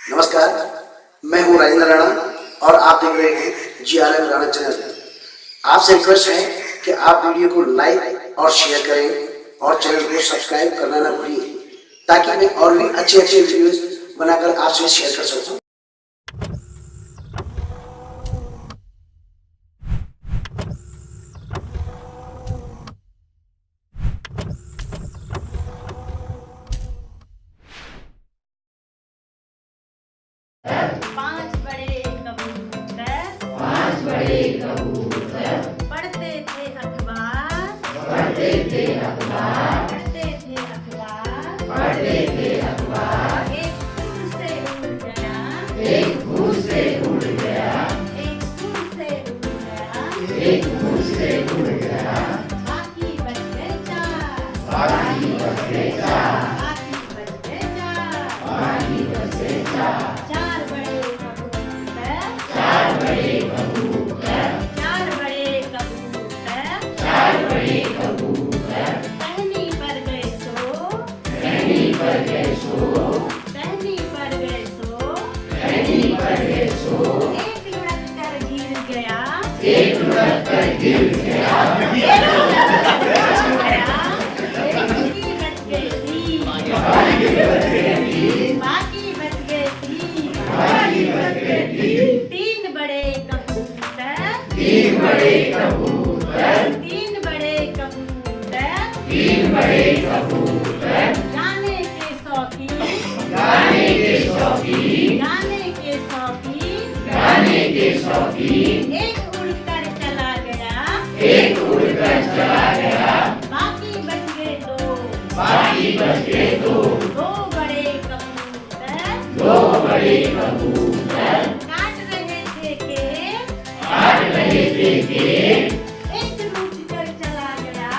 नमस्कार, मैं हूं राना और आप देख रहे हैं राना चैनल। आपसे रिक्वेस्ट है कि आप वीडियो को लाइक और शेयर करें और चैनल को सब्सक्राइब करना ना भूलिए, ताकि मैं और भी अच्छे वीडियोस बनाकर आपसे शेयर कर सकूं। पांच बड़े कबूतर पढ़ते थे अखबार पढ़ते थे अखबार एक फूल से उड़ गया बाकी बच गए चार। चार बड़े कबूतर टहनी पर गए सो एक लुढ़क कर गिर गया बाकी बच गई थी। तीन बड़े कबूतर गाने के शौकीन एक उड़कर चला गया बाकी बच गए दो बड़े कबूतर काट रहे थे केक एक रूठ कर चला गया